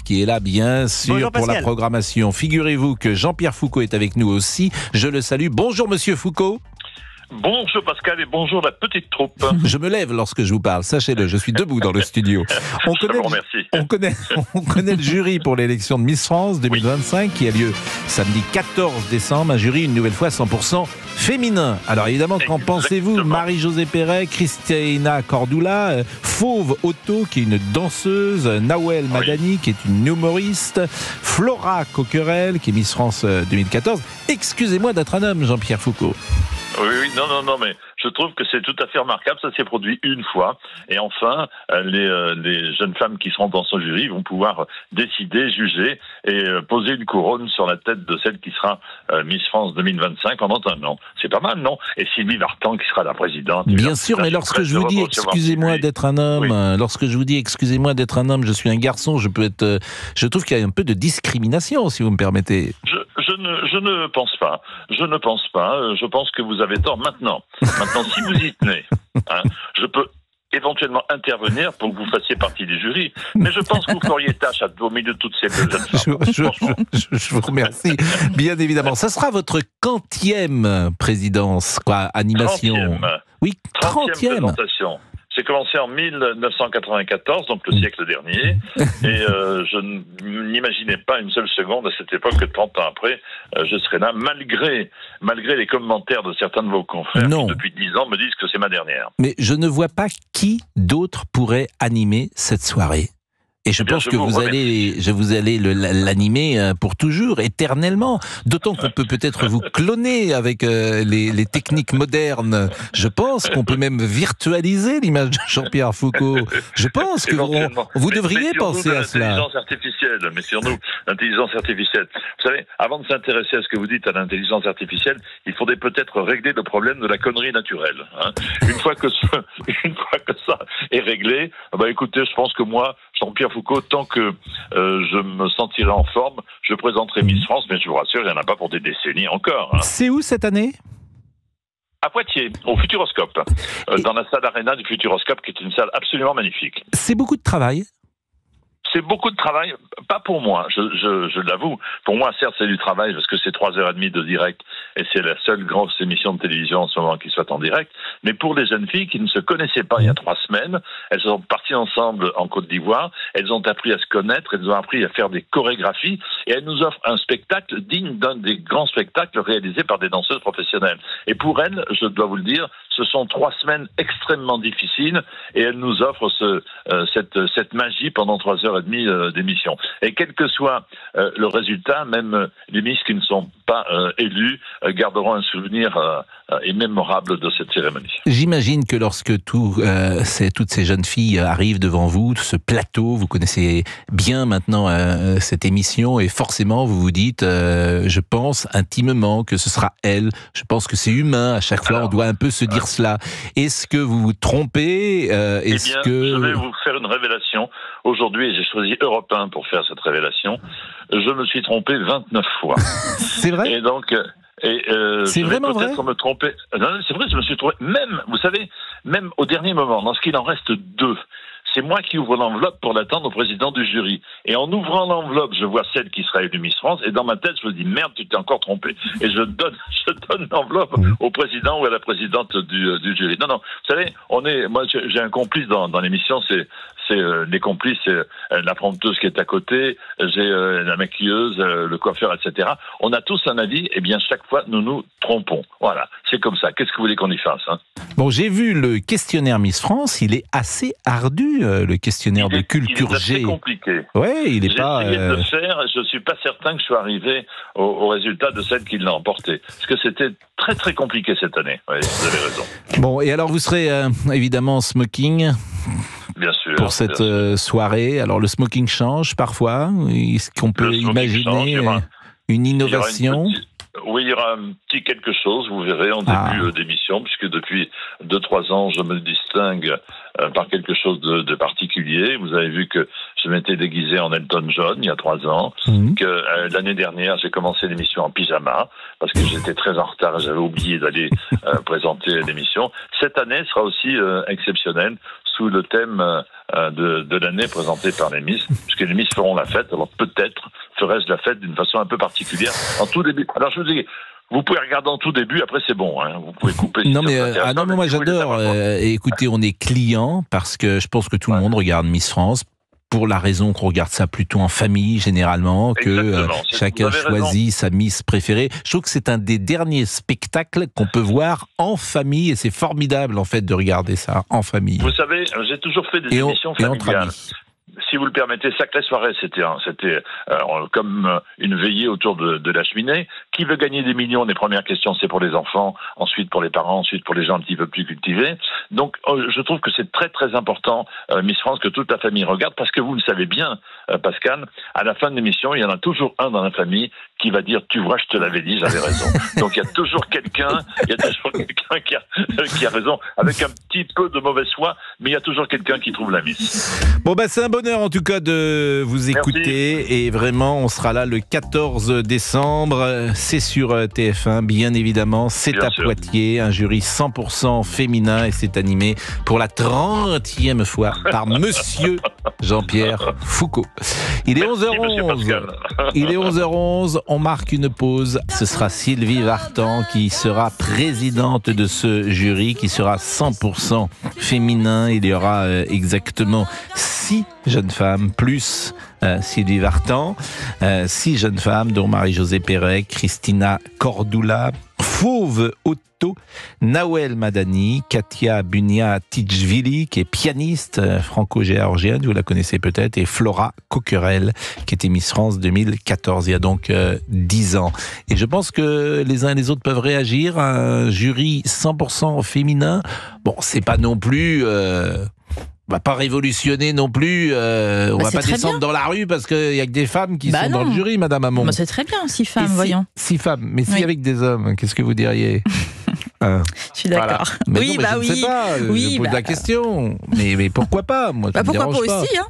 Qui est là bien sûr. Bonjour, pour la Pascal. programmation. Figurez-vous que Jean-Pierre Foucault est avec nous aussi. Je le salue. Bonjour Monsieur Foucault. Bonjour Pascal et bonjour la petite troupe. Je me lève lorsque je vous parle, sachez-le, je suis debout dans le studio. On connaît, on connaît le jury pour l'élection de Miss France 2025 qui a lieu samedi 14 décembre. Un jury une nouvelle fois 100% féminin. Alors évidemment, qu'en pensez-vous? Marie-Josée Perret, Christina Cordula, Fauve Otto qui est une danseuse, Nawel Madani qui est une humoriste, Flora Coquerel qui est Miss France 2014. Excusez-moi d'être un homme, Jean-Pierre Foucault. Oui, non, mais je trouve que c'est tout à fait remarquable. Ça s'est produit une fois. Et enfin, les jeunes femmes qui seront dans ce jury vont pouvoir décider, juger et poser une couronne sur la tête de celle qui sera Miss France 2025 pendant un an. C'est pas mal, non? Et Sylvie Vartan qui sera la présidente. Bien sûr, mais lorsque je vous dis excusez-moi d'être un homme, lorsque je vous dis excusez-moi d'être un homme, je suis un garçon, je trouve qu'il y a un peu de discrimination, si vous me permettez. Je ne pense pas. Je pense que vous avez tort maintenant. Maintenant, si vous y tenez, je peux éventuellement intervenir pour que vous fassiez partie du jury. Mais je pense que vous feriez tâche au milieu de toutes ces jeunes femmes. Je vous remercie. Bien évidemment. Ça sera votre 40e présidence, animation. 30e. Oui, 30e. présentation. J'ai commencé en 1994, donc le siècle dernier, et je n'imaginais pas une seule seconde à cette époque que 30 ans après, je serais là, malgré les commentaires de certains de vos confrères qui, depuis 10 ans, me disent que c'est ma dernière. Mais je ne vois pas qui d'autre pourrait animer cette soirée. Et je pense que vous allez l'animer pour toujours, éternellement. D'autant qu'on peut-être vous cloner avec les techniques modernes. Je pense qu'on peut même virtualiser l'image de Jean-Pierre Foucault. Je pense que vous devriez penser à cela. Mettons-nous l'intelligence artificielle. Vous savez, avant de s'intéresser à ce que vous dites à l'intelligence artificielle, il faudrait peut-être régler le problème de la connerie naturelle. Une fois que ça est réglé, écoutez, je pense que moi, Jean-Pierre Foucault, tant que je me sentirai en forme, je présenterai Miss France, mais je vous rassure, il n'y en a pas pour des décennies encore. C'est où cette année? À Poitiers, au Futuroscope, dans la salle Arena du Futuroscope, qui est une salle absolument magnifique. C'est beaucoup de travail. C'est beaucoup de travail, pas pour moi, je l'avoue. Pour moi, certes, c'est du travail, parce que c'est 3h30 de direct, et c'est la seule grosse émission de télévision en ce moment qui soit en direct. Mais pour les jeunes filles qui ne se connaissaient pas il y a 3 semaines, elles sont parties ensemble en Côte d'Ivoire, elles ont appris à se connaître, elles ont appris à faire des chorégraphies, et elles nous offrent un spectacle digne d'un des grands spectacles réalisés par des danseuses professionnelles. Et pour elles, je dois vous le dire, ce sont 3 semaines extrêmement difficiles, et elles nous offrent cette magie pendant 3h30 d'émission. Et quel que soit le résultat, même les Miss qui ne sont pas élus garderont un souvenir immémorable de cette cérémonie. J'imagine que lorsque toutes ces jeunes filles arrivent devant vous, ce plateau, vous connaissez bien maintenant cette émission, et forcément vous vous dites, je pense intimement que ce sera elle. Je pense que c'est humain, à chaque fois on doit un peu se dire cela. Est-ce que vous vous trompez? Je vais vous faire une révélation. Aujourd'hui, j'ai choisi Europe 1 pour faire cette révélation. Je me suis trompé 29 fois. C'est vrai? Et donc... c'est vraiment vrai? Peut-être me tromper. Non, c'est vrai, je me suis trompé. Même, vous savez, même au dernier moment, lorsqu'il en reste 2, c'est moi qui ouvre l'enveloppe pour l'attendre au président du jury. Et en ouvrant l'enveloppe, je vois celle qui sera élue Miss France, et dans ma tête, je me dis, merde, tu t'es encore trompé. Et je donne l'enveloppe au président ou à la présidente du jury. Non, vous savez, moi, j'ai un complice dans l'émission, c'est les complices, c'est la prompteuse qui est à côté, j'ai la maquilleuse, le coiffeur, etc. On a tous un avis, et bien chaque fois nous nous trompons. Voilà, c'est comme ça. Qu'est-ce que vous voulez qu'on y fasse? Bon, j'ai vu le questionnaire Miss France, il est assez ardu, le questionnaire de culture G. Il est assez compliqué. Ouais, il est pas. J'ai essayé de le faire, je suis pas certain que je sois arrivé au résultat de celle qui l'a emporté. Parce que c'était très très compliqué cette année. Oui, vous avez raison. Bon, et alors vous serez évidemment en smoking. Bien sûr. Pour cette soirée. Alors le smoking change parfois. Est-ce qu'on peut imaginer une innovation? Il y aura un petit quelque chose, vous verrez, en début d'émission, puisque depuis 2-3 ans, je me distingue par quelque chose de particulier. Vous avez vu que je m'étais déguisé en Elton John il y a 3 ans, que l'année dernière, j'ai commencé l'émission en pyjama, parce que j'étais très en retard et j'avais oublié d'aller présenter l'émission. Cette année sera aussi exceptionnelle, sous le thème de l'année présenté par les Miss, puisque les Miss feront la fête. Alors peut-être ferais-je la fête d'une façon un peu particulière en tout début. Alors je vous dis, vous pouvez regarder en tout début, après c'est bon, hein. Vous pouvez couper. Non mais moi j'adore. Écoutez, on est client parce que je pense que tout le monde regarde Miss France. Pour la raison qu'on regarde ça plutôt en famille, généralement, que chacun choisit sa Miss préférée. Je trouve que c'est un des derniers spectacles qu'on peut voir en famille, et c'est formidable, en fait, de regarder ça en famille. Vous savez, j'ai toujours fait des émissions familiales. Si vous le permettez, Sacrée Soirée, c'était comme une veillée autour de la cheminée. Qui veut gagner des millions? Les premières questions, c'est pour les enfants, ensuite pour les parents, ensuite pour les gens un petit peu plus cultivés. Donc, je trouve que c'est très très important, Miss France, que toute la famille regarde, parce que vous le savez bien, Pascal, à la fin de l'émission, il y en a toujours un dans la famille qui va dire « Tu vois, je te l'avais dit, j'avais raison ». Donc, il y a toujours quelqu'un qui a raison, avec un petit peu de mauvaise foi, mais il y a toujours quelqu'un qui trouve la Miss. Bon, c'est un bonheur en tout cas de vous écouter. Merci. Et vraiment, on sera là le 14 décembre. C'est sur TF1, bien évidemment. C'est à Poitiers, un jury 100% féminin, et c'est animé pour la 30e fois par Monsieur Jean-Pierre Foucault. Il est 11h11. Il est 11h11. On marque une pause. Ce sera Sylvie Vartan qui sera présidente de ce jury, qui sera 100% féminin. Il y aura exactement 6 jeunes femmes, plus Sylvie Vartan, 6 jeunes femmes, dont Marie-Josée Pérec, Christina Cordula, Fauve Otto, Nawel Madani, Katia Bunia-Tijvili, qui est pianiste franco-géorgienne, vous la connaissez peut-être, et Flora Coquerel, qui était Miss France 2014, il y a donc 10 ans. Et je pense que les uns et les autres peuvent réagir. Un jury 100% féminin, bon, c'est pas non plus... On va pas révolutionner non plus, on va pas descendre dans la rue parce qu'il y a que des femmes qui sont dans le jury, Madame Hamon. C'est très bien, 6 femmes, voyons. 6 femmes, mais si avec des hommes, qu'est-ce que vous diriez? Je suis d'accord. Voilà. Oui, je ne sais pas, je pose la question. Mais pourquoi pas? Moi, ça me pourquoi dérange pas aussi, hein?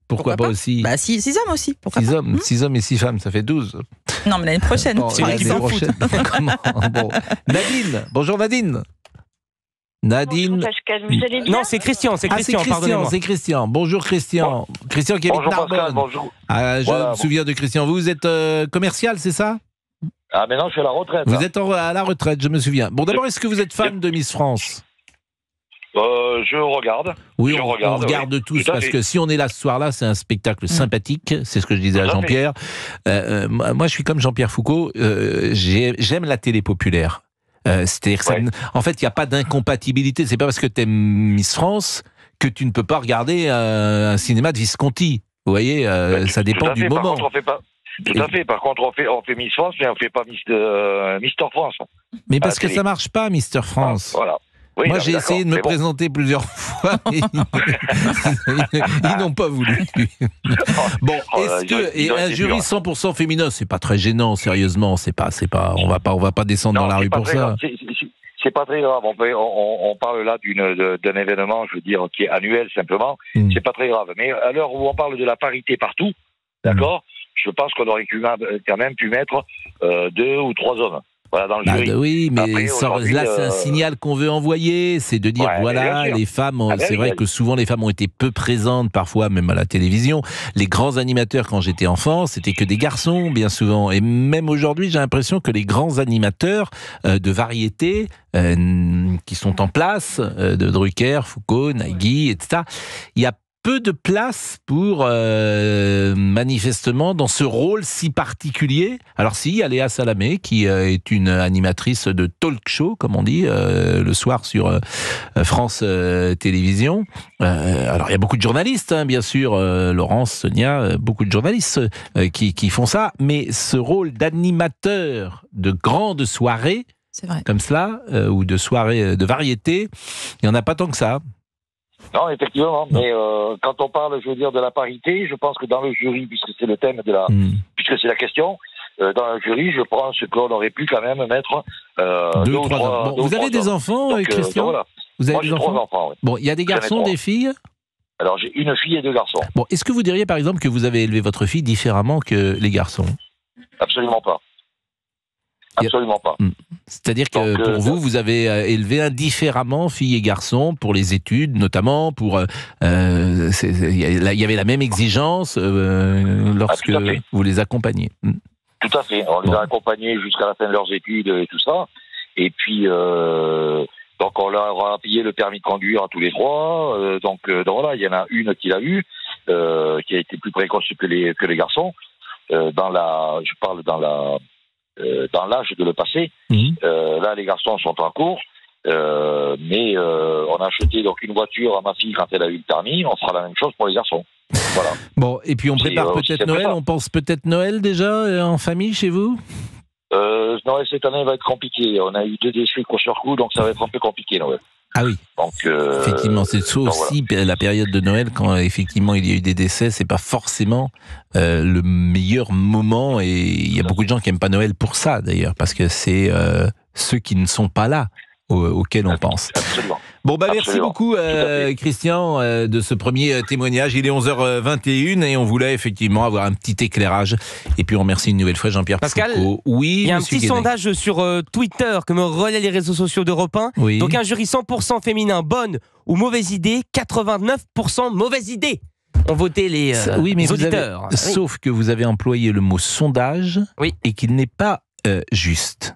Pourquoi pas aussi? 6 hommes aussi. 6 hommes et 6 femmes, ça fait 12. Non, mais l'année prochaine. Bon. Nadine, bonjour Nadine. Nadine. Bonjour Pascal, vous allez bien? Non, c'est Christian, pardonnez-moi. C'est Christian. Bonjour Christian. Bon. Christian qui habite Narbonne. Pascal, bonjour. Je me souviens de Christian. Vous êtes commercial, c'est ça? Ah, mais non, je suis à la retraite. Vous êtes à la retraite, je me souviens. Bon, d'abord, est-ce que vous êtes fan de Miss France? Je regarde. Oui, on regarde tous, parce que si on est là ce soir-là, c'est un spectacle sympathique, c'est ce que je disais à Jean-Pierre. Moi, je suis comme Jean-Pierre Foucault, j'aime la télé populaire. C'est-à-dire en fait, il n'y a pas d'incompatibilité. C'est pas parce que tu aimes Miss France que tu ne peux pas regarder un cinéma de Visconti. Vous voyez, ça dépend du moment. Tout à fait. Par contre, on fait Miss France, mais on ne fait pas Mister France. Mais parce que ça marche pas, Mister France. Voilà. Oui, moi, j'ai essayé de me présenter plusieurs fois, mais ils n'ont pas voulu. Bon, est-ce que un jury 100% féminin, c'est pas très gênant, sérieusement, c'est pas, on va pas descendre dans la rue pour ça. C'est pas très grave. On parle là d'un événement, je veux dire, qui est annuel simplement. C'est pas très grave. Mais à l'heure où on parle de la parité partout, d'accord, je pense qu'on aurait quand même pu mettre 2 ou 3 hommes. Voilà, dans le jury. Oui, mais après, là, c'est un signal qu'on veut envoyer, c'est de dire, voilà, les femmes, c'est vrai que souvent les femmes ont été peu présentes, parfois même à la télévision. Les grands animateurs, quand j'étais enfant, c'était que des garçons, bien souvent. Et même aujourd'hui, j'ai l'impression que les grands animateurs de variété qui sont en place, de Drucker, Foucault, Nagui, etc., il y a peu de place pour, manifestement, dans ce rôle si particulier. Alors si, il y a Léa Salamé, qui est une animatrice de talk show, comme on dit, le soir sur France Télévisions. Alors il y a beaucoup de journalistes, hein, bien sûr, Laurence, Sonia, beaucoup de journalistes qui font ça, mais ce rôle d'animateur de grandes soirées, comme cela, ou de soirées de variété, il n'y en a pas tant que ça. Non, effectivement, mais quand on parle, je veux dire, de la parité, je pense que dans le jury, puisque c'est le thème puisque c'est la question, dans le jury, je pense qu'on aurait pu quand même mettre 2 ou 3 ans. Bon, vous avez des enfants, Christian? Voilà. Vous avez Moi, j'ai 3 enfants, oui. Bon, il y a des garçons, des filles? Alors, j'ai une fille et 2 garçons. Bon, est-ce que vous diriez, par exemple, que vous avez élevé votre fille différemment que les garçons? Absolument pas. Absolument pas. C'est-à-dire que pour vous, vous avez élevé indifféremment filles et garçons pour les études, notamment pour. Il y avait la même exigence lorsque vous les accompagnez. Tout à fait. On les a accompagnés jusqu'à la fin de leurs études et tout ça. Et puis, donc on leur a payé le permis de conduire à tous les trois. Donc voilà, il y en a une qui l'a eu, qui a été plus précoce que les garçons. Je parle dans l'âge de le passer. Là, les garçons sont en cours. Mais on a acheté donc une voiture à ma fille quand elle a eu le permis. On fera la même chose pour les garçons. Voilà. Bon, et puis on prépare peut-être Noël. On pense peut-être Noël déjà en famille chez vous. Noël cette année va être compliqué. On a eu 2 décès coup sur coup, donc ça va être un peu compliqué Noël. Ah oui. Donc, effectivement, c'est ça aussi voilà. La période de Noël quand effectivement il y a eu des décès, c'est pas forcément le meilleur moment, et il y a beaucoup de gens qui aiment pas Noël pour ça d'ailleurs, parce que c'est ceux qui ne sont pas là auxquels on pense. Absolument. Bon, merci beaucoup, Christian, de ce premier témoignage. Il est 11h21 et on voulait effectivement avoir un petit éclairage. Et puis on remercie une nouvelle fois Jean-Pierre Pascal, Foucault. Oui, il y a un petit sondage sur Twitter que me relaient les réseaux sociaux d'Europe 1. Oui. Donc un jury 100% féminin, bonne ou mauvaise idée, 89% mauvaise idée. On votait les auditeurs. Sauf que vous avez employé le mot sondage et qu'il n'est pas juste.